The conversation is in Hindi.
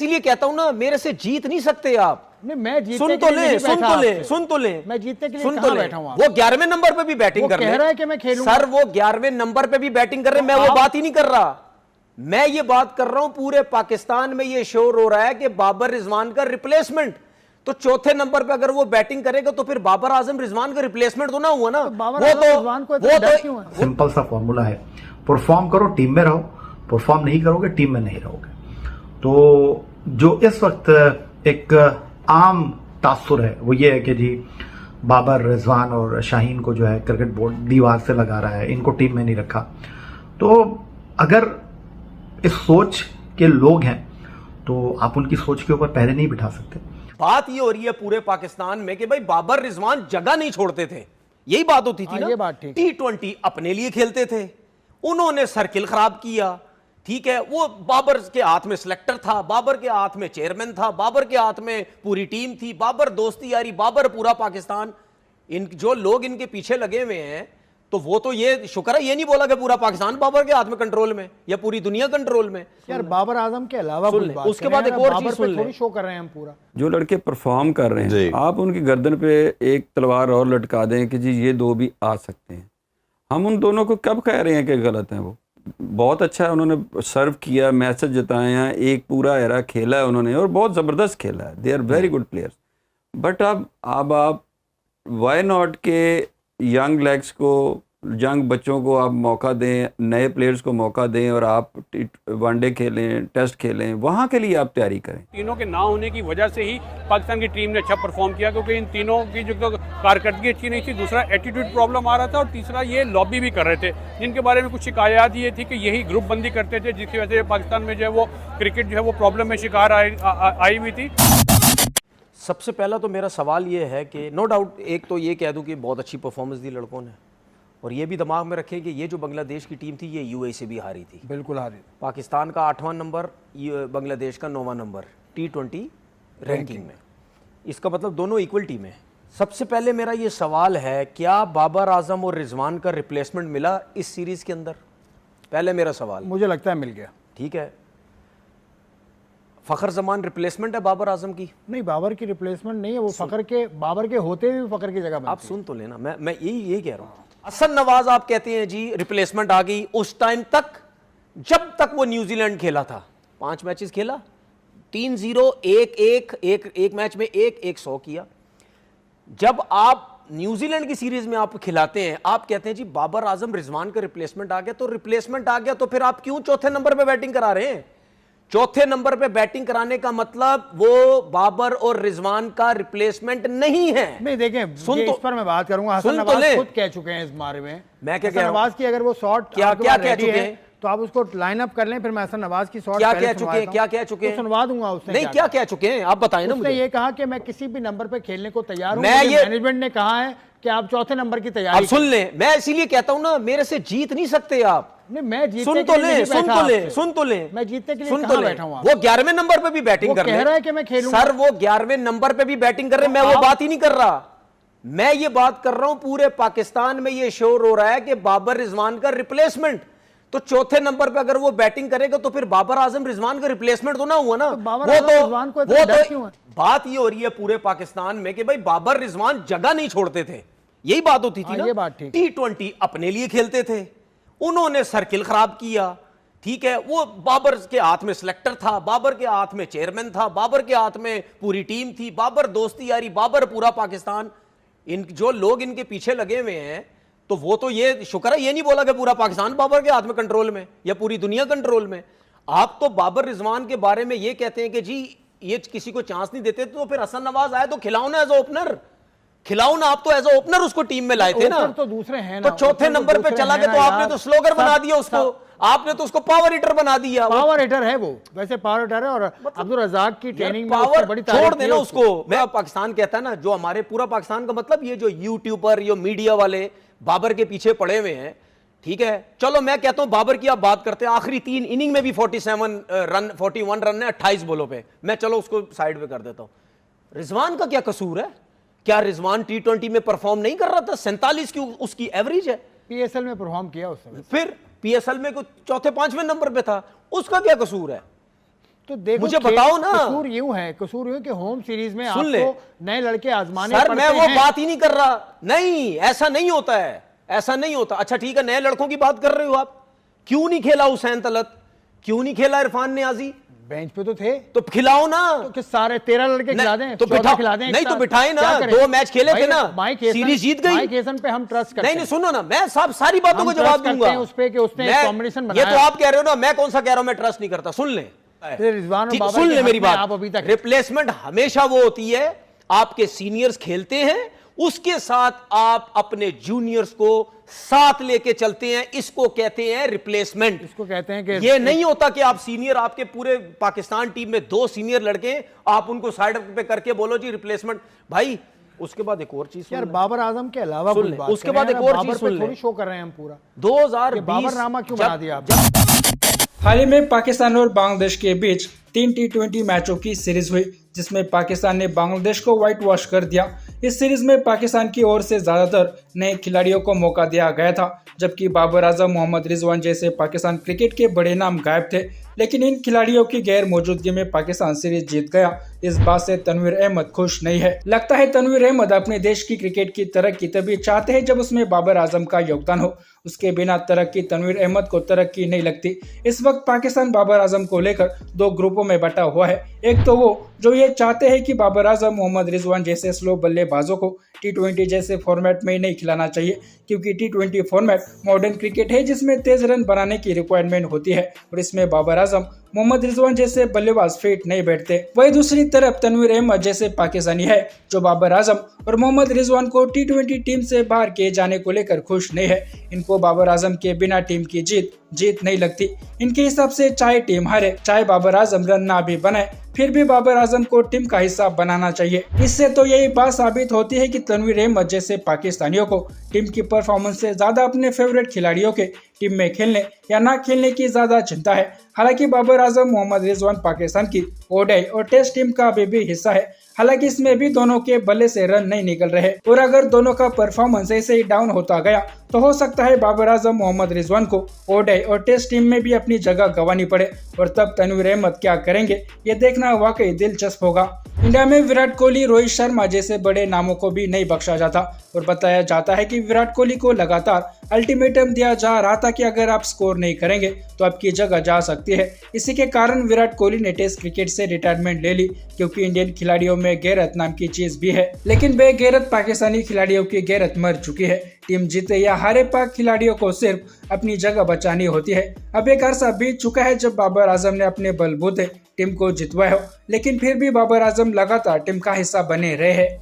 इसीलिए कहता हूं ना, मेरे से जीत नहीं सकते आप। नहीं, मैं जीतने सुन तो ले। मैं जीतने के लिए कहां बैठा हूं? वो 11वें नंबर पे भी बैटिंग कर कह रहा है कि मैं खेलूंगा। सर वो 11वें नंबर पे भी बैटिंग कर रहे हैं, मैं वो बात ही नहीं कर रहा। मैं ये बात कर रहा हूं, पूरे पाकिस्तान में ये शोर हो रहा है कि बाबर रिजवान का रिप्लेसमेंट। तो चौथे नंबर पे अगर वो बैटिंग करेगा तो फिर बाबर आजम रिजवान का रिप्लेसमेंट तो ना हुआ ना। सिंपल सा फॉर्मूला है, परफॉर्म करो टीम में रहो, परफॉर्म नहीं करोगे टीम में नहीं रहोगे। तो जो इस वक्त एक आम तासुर है वो ये है कि जी बाबर रिजवान और शाहीन को जो है क्रिकेट बोर्ड दीवार से लगा रहा है, इनको टीम में नहीं रखा। तो अगर इस सोच के लोग हैं तो आप उनकी सोच के ऊपर पहले नहीं बिठा सकते। बात ये हो रही है पूरे पाकिस्तान में कि भाई बाबर रिजवान जगह नहीं छोड़ते थे, यही बात होती थी ना। ये बात ठीक। T20 अपने लिए खेलते थे, उन्होंने सर्किल खराब किया, ठीक है। वो बाबर के हाथ में सिलेक्टर था, बाबर के हाथ में चेयरमैन था, बाबर के हाथ में पूरी टीम थी, बाबर दोस्ती यारी, बाबर पूरा पाकिस्तान। इन जो लोग इनके पीछे लगे हुए हैं तो वो तो ये शुक्र है ये नहीं बोला कि पूरा पाकिस्तान बाबर के हाथ में कंट्रोल में या पूरी दुनिया कंट्रोल में। यार बाबर आजम के अलावा उसके बाद एक और चीज सुन ले, शो कर रहे हैं हम पूरा। जो लड़के परफॉर्म कर रहे हैं आप उनकी गर्दन पे एक तलवार और लटका दें कि जी ये दो भी आ सकते हैं। हम उन दोनों को कब कह रहे हैं कि गलत हैं? वो बहुत अच्छा है, उन्होंने सर्व किया, मैसेज जिताए हैं, एक पूरा एरा खेला है उन्होंने और बहुत ज़बरदस्त खेला है। They are very good players. But अब आप वाई नॉट के यंग लेग्स को, यंग बच्चों को आप मौका दें, नए प्लेयर्स को मौका दें और आप वनडे खेलें, टेस्ट खेलें, वहाँ के लिए आप तैयारी करें। तीनों के ना होने की वजह से ही पाकिस्तान की टीम ने अच्छा परफॉर्म किया, क्योंकि इन तीनों की जो कारकर्दगी अच्छी नहीं थी, दूसरा एटीट्यूड प्रॉब्लम आ रहा था और तीसरा ये लॉबी भी कर रहे थे, जिनके बारे में कुछ शिकायत ये थी कि यही ग्रुप बंदी करते थे, जिसकी वजह से पाकिस्तान में जो है वो क्रिकेट जो है वो प्रॉब्लम में शिकार आई हुई थी। सबसे पहला तो मेरा सवाल ये है कि नो डाउट एक तो ये कह दूं कि बहुत अच्छी परफॉर्मेंस दी लड़कों ने, और ये भी दिमाग में रखें कि ये जो बांग्लादेश की टीम थी ये यूएई से भी हारी थी, बिल्कुल हारी। पाकिस्तान का 8वां नंबर, बांग्लादेश का 9वां नंबर T20 रैंकिंग में। इसका मतलब दोनों इक्वल टीमें। सबसे पहले मेरा ये सवाल है, क्या बाबर आजम और रिजवान का रिप्लेसमेंट मिला इस सीरीज के अंदर? पहले मेरा सवाल। मुझे लगता है मिल गया। ठीक है, फखर जमान रिप्लेसमेंट है बाबर आजम की? नहीं, बाबर की रिप्लेसमेंट नहीं है, वो फखर के, बाबर के होते हुए फखर की जगह। आप सुन तो लेना, मैं यही कह रहा हूं। हसन नवाज आप कहते हैं जी रिप्लेसमेंट आ गई, उस टाइम तक जब तक वो न्यूजीलैंड खेला था 5 मैचेस खेला, 3-0, 1-1, एक मैच में 1-1-100 किया। जब आप न्यूजीलैंड की सीरीज में आप खिलाते हैं, आप कहते हैं जी बाबर आजम रिजवान का रिप्लेसमेंट आ गया, तो रिप्लेसमेंट आ गया तो फिर आप क्यों चौथे नंबर पे बैटिंग करा रहे हैं? चौथे नंबर पे बैटिंग कराने का मतलब वो बाबर और रिजवान का रिप्लेसमेंट नहीं है। नहीं देखें, सुन तो, इस पर मैं बात करूंगा। हसन नवाज खुद कह चुके हैं इस बारे में। मैं क्या कह रहा हूं? नवाज की अगर वो शॉट क्या कह चुके हैं तो आप उसको लाइन अप कर लें, फिर मैं हसन नवाज की शॉट क्या कह चुके हैं सुनवा दूंगा। उसने नहीं क्या कह चुके हैं आप बताएं ना मुझे। उसने ये कहा कि मैं किसी भी नंबर पे खेलने को तैयार हूं, मैनेजमेंट ने कहा है कि आप चौथे नंबर की तैयारी। अब सुन लें, मैं इसीलिए कहता हूं ना, मेरे से जीत नहीं सकते आप। नहीं, मैं जीतने सुन तो ले। मैं जीतने के लिए कहां बैठा हूं? वो 11वें नंबर पे भी बैटिंग कर रहे हैं। कह रहा है कि मैं खेलूंगा। सर वो 11वें नंबर पे भी बैटिंग कर रहे हैं, मैं वो बात ही नहीं कर रहा। मैं ये बात कर रहा हूं, पूरे पाकिस्तान में ये शोर हो रहा है कि बाबर रिजवान का रिप्लेसमेंट। तो चौथे नंबर पे अगर वो बैटिंग करेगा तो फिर बाबर आजम रिजवान का रिप्लेसमेंट तो ना हुआ ना। बात ये हो रही है पूरे पाकिस्तान में कि भाई बाबर रिजवान जगह नहीं छोड़ते थे, यही बात होती थी ना। T20 अपने लिए खेलते थे, उन्होंने सर्किल खराब किया, ठीक है। वो बाबर के हाथ में सिलेक्टर था, बाबर के हाथ में चेयरमैन था, बाबर के हाथ में पूरी टीम थी, बाबर दोस्ती यारी, बाबर पूरा पाकिस्तान। इन जो लोग इनके पीछे लगे हुए हैं तो वो तो ये शुक्र है ये नहीं बोला कि पूरा पाकिस्तान बाबर के हाथ में कंट्रोल में या पूरी दुनिया कंट्रोल में। आप तो बाबर रिजवान के बारे में ये कहते हैं कि जी ये किसी को चांस नहीं देते, तो फिर हसन नवाज आए तो खिलाओ ना एज ओपनर, खिलाओ ना। आप तो एज ओपनर उसको टीम में लाए थे ना, तो दूसरे हैं ना। तो चौथे नंबर पे चला गया तो आपने तो स्लोगर बना दिया उसको, आपने तो उसको पावर हिटर बना दिया। पावर हिटर है वो, वैसे पावर हिटर है। और अब्दुल रज़ाक की ट्रेनिंग में पावर बड़ी छोड़ देना उसको। मैं पाकिस्तान कहता है ना, जो हमारे पूरा पाकिस्तान का मतलब ये जो यूट्यूबर, ये मीडिया वाले बाबर के पीछे पड़े हुए हैं, ठीक है। चलो मैं कहता हूं बाबर की आप बात करते हैं, आखिरी 3 इनिंग में भी 41 रन है 28 बॉलों पे, मैं चलो उसको साइड पे कर देता हूं। रिजवान का क्या कसूर है? क्या रिजवान T20 में परफॉर्म नहीं कर रहा था? 47 की उसकी एवरेज है। PSL में परफॉर्म किया उसने, फिर PSL में चौथे 5वें नंबर पे था, उसका क्या कसूर है? तो देखो मुझे बताओ ना। कसूर यूं है कि होम सीरीज में सुन ले। आपको नए लड़के आजमाने सर पड़ते मैं वो हैं। बात ही नहीं कर रहा, नहीं ऐसा नहीं होता है, ऐसा नहीं होता। अच्छा ठीक है, नए लड़कों की बात कर रहे हो आप, क्यों नहीं खेला हुसैन तलत, क्यों नहीं खेला इरफान नियाजी? बेंच पे तो थे, तो खिलाओ ना। तो किस सारे 13 लड़के खिला दें, तो 14 खिला दें, नहीं तो बिठाए ना, क्या करें? 2 मैच खेले थे ना, माइक हेसन, सीरीज जीत गई। माइक हेसन पे हम ट्रस्ट करते नहीं हैं। नहीं सुनो ना, मैं सब सारी बातों को हम जवाब trust करते दूंगा हैं उस पे कि उसने एक कॉम्बिनेशन ये बनाया। तो आप कह रहे हो ना, मैं कौन सा कह रहा हूं मैं ट्रस्ट नहीं करता। सुन ले रिजवान और ठीक, बाबर सुन के ले हक मेरी में बात। आप अभी तक रिप्लेसमेंट हमेशा वो होती है, आपके सीनियर्स खेलते हैं, उसके साथ आप अपने जूनियर्स को साथ लेके चलते हैं, इसको कहते हैं रिप्लेसमेंट। इसको कहते हैं कि ये नहीं होता कि आप सीनियर, आपके पूरे पाकिस्तान टीम में 2 सीनियर लड़के, आप उनको साइड पे करके बोलो जी रिप्लेसमेंट। भाई उसके बाद एक और चीज यार, बाबर आजम के अलावा सुन कुछ ले, बात उसके करें बाद यार, एक और बाबर चीज पे सुन ले। थोड़ी शो कर रहे हैं हम पूरा 2020 बाबरनामा क्यों बना दिया आपने? हाल ही में पाकिस्तान और बांग्लादेश के बीच 3 T20 मैचों की सीरीज हुई, जिसमें पाकिस्तान ने बांग्लादेश को व्हाइट वॉश कर दिया। इस सीरीज में पाकिस्तान की ओर से ज्यादातर नए खिलाड़ियों को मौका दिया गया था, जबकि बाबर आजम, मोहम्मद रिजवान जैसे पाकिस्तान क्रिकेट के बड़े नाम गायब थे। लेकिन इन खिलाड़ियों की गैर मौजूदगी में पाकिस्तान सीरीज जीत गया। इस बात से तनवीर अहमद खुश नहीं है। लगता है तनवीर अहमद अपने देश की क्रिकेट की तरक्की तभी चाहते हैं जब उसमें बाबर आजम का योगदान हो। उसके बिना तरक्की तनवीर अहमद को तरक्की नहीं लगती। इस वक्त पाकिस्तान बाबर आजम को लेकर 2 ग्रुपों में बटा हुआ है। एक तो वो जो ये चाहते हैं कि बाबर आजम, मोहम्मद रिजवान जैसे स्लो बल्लेबाजों को T20 जैसे फॉर्मेट में नहीं खिलाना चाहिए, क्योंकि T20 फॉर्मेट मॉडर्न क्रिकेट है जिसमें तेज रन बनाने की रिक्वायरमेंट होती है और इसमें बाबर आजम, मोहम्मद रिजवान जैसे बल्लेबाज फिट नहीं बैठते। वही दूसरी तरफ तनवीर अहमद जैसे पाकिस्तानी है जो बाबर आजम और मोहम्मद रिजवान को T20 टीम से बाहर किए जाने को लेकर खुश नहीं है। इनको बाबर आजम के बिना टीम की जीत नहीं लगती। इनके हिसाब से चाहे टीम हारे, चाहे बाबर आजम रन ना भी बनाए, फिर भी बाबर आजम को टीम का हिस्सा बनाना चाहिए। इससे तो यही बात साबित होती है कि तनवीर अहमद जैसे पाकिस्तानियों को टीम की परफॉर्मेंस से ज्यादा अपने फेवरेट खिलाड़ियों के टीम में खेलने या ना खेलने की ज्यादा चिंता है। हालांकि बाबर आजम, मोहम्मद रिजवान पाकिस्तान की ओडीआई और टेस्ट टीम का अभी भी हिस्सा है। हालांकि इसमें भी दोनों के बल्ले से रन नहीं निकल रहे और अगर दोनों का परफॉर्मेंस ऐसे ही डाउन होता गया तो हो सकता है बाबर आजम, मोहम्मद रिजवान को ओडीआई और टेस्ट टीम में भी अपनी जगह गंवानी पड़े और तब तनवीर अहमद क्या करेंगे ये देखना वाकई दिलचस्प होगा। इंडिया में विराट कोहली, रोहित शर्मा जैसे बड़े नामों को भी नहीं बख्शा जाता और बताया जाता है कि विराट कोहली को लगातार अल्टीमेटम दिया जा रहा था कि अगर आप स्कोर नहीं करेंगे तो आपकी जगह जा सकती है। इसी के कारण विराट कोहली ने टेस्ट क्रिकेट से रिटायरमेंट ले ली, क्योंकि इंडियन खिलाड़ियों में गैरत नाम की चीज भी है। लेकिन बेगैरत पाकिस्तानी खिलाड़ियों की गैरत मर चुकी है। टीम जीते या हारे, पाक खिलाड़ियों को सिर्फ अपनी जगह बचानी होती है। अब एक अरसा बीत चुका है जब बाबर आजम ने अपने बलबूते टीम को जितवाया हो, लेकिन फिर भी बाबर आजम लगातार टीम का हिस्सा बने रहे हैं।